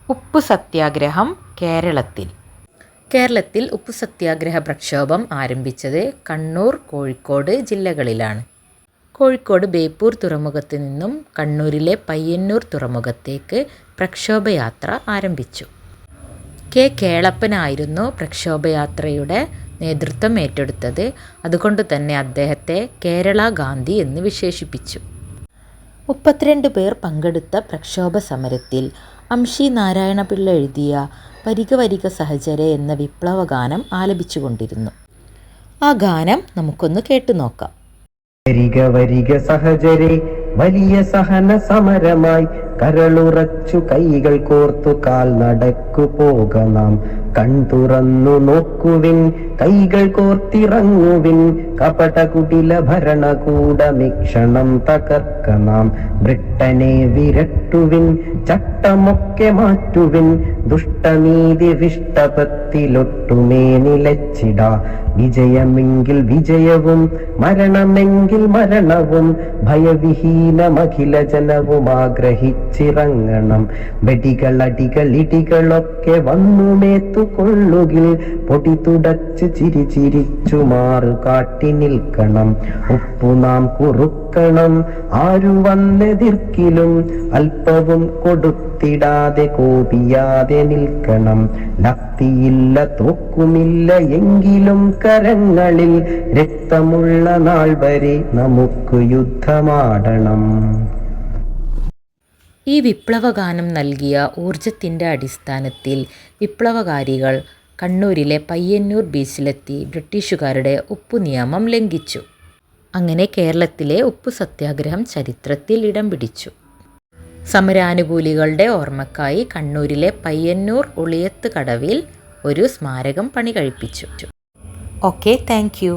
ഉപ്പു സത്യാഗ്രഹം കേരളത്തിൽ ഉപ്പു സത്യാഗ്രഹ പ്രക്ഷോഭം ആരംഭിച്ചത് കണ്ണൂർ, കോഴിക്കോട് ജില്ലകളിലാണ്. കോഴിക്കോട് ബേപ്പൂർ തുറമുഖത്ത് നിന്നും കണ്ണൂരിലെ പയ്യന്നൂർ തുറമുഖത്തേക്ക് പ്രക്ഷോഭയാത്ര ആരംഭിച്ചു. കെ. കേളപ്പനായിരുന്നു പ്രക്ഷോഭയാത്രയുടെ നേതൃത്വം ഏറ്റെടുത്തത്. അതുകൊണ്ടുതന്നെ അദ്ദേഹത്തെ കേരള ഗാന്ധി എന്ന് വിശേഷിപ്പിച്ചു. 32 പേർ പങ്കെടുത്ത പ്രക്ഷോഭ സമരത്തിൽ അംഷി നാരായണപിള്ള എഴുതിയ വരിക വരിക സഹചരേ എന്ന വിപ്ലവഗാനം ആലപിച്ചുകൊണ്ടിരുന്നു. ആ ഗാനം നമുക്കൊന്ന് കേട്ടുനോക്കാം. വരിക വരിക സഹചരേ, വലിയ സഹന സമരമായി കരളുറച്ചു കൈകൾ കോർത്തു കാൽ നടക്കു പോക നാം. കൺതുറന്നു നോക്കുവിൻ, കൈകൾ കോർത്തിറങ്ങുവിൻ, കപട കുടില ഭരണകൂടമിക്ഷണം തകർക്ക നാം. ബ്രിട്ടനെ വിരട്ടുവിൻ, ചട്ടമൊക്കെ മാറ്റുവിൻ, ദുഷ്ടനീതി വിഷ്ടപത്തിലൊട്ടുമേ നിലച്ചിടാ. വിജയമെങ്കിൽ വിജയവും മരണമെങ്കിൽ മരണവും ഭയവിഹീനമഖില ജനവും ആഗ്രഹിച്ചിറങ്ങണം. വെടികളടികൾ ഇടികളൊക്കെ വന്നുമേത്തു കൊള്ളുകിൽ പൊടി തുടച്ച് ചിരി ചിരിച്ചു മാറു കാട്ടി നിൽക്കണം. ഉപ്പു നാം കുറുക്കണം, ആരു വന്നെതിർക്കിലും അല്പവും കൊടുത്തിടാതെ കോപിയാതെ നിൽക്കണം. ലക്തിയില്ല തോക്കുമില്ല എങ്കിലും കരങ്ങളിൽ രക്തമുള്ള നാൾ വരെ നമുക്ക് യുദ്ധമാടണം. ഈ വിപ്ലവഗാനം നൽകിയ ഊർജത്തിൻ്റെ അടിസ്ഥാനത്തിൽ വിപ്ലവകാരികൾ കണ്ണൂരിലെ പയ്യന്നൂർ ബീച്ചിലെത്തി ബ്രിട്ടീഷുകാരുടെ ഉപ്പു നിയമം ലംഘിച്ചു. അങ്ങനെ കേരളത്തിലെ ഉപ്പു സത്യാഗ്രഹം ചരിത്രത്തിൽ ഇടം പിടിച്ചു. സമരാനുകൂലികളുടെ ഓർമ്മക്കായി കണ്ണൂരിലെ പയ്യന്നൂർ ഉളിയത്ത് കടവിൽ ഒരു സ്മാരകം പണി കഴിപ്പിച്ചു. Okay, thank you.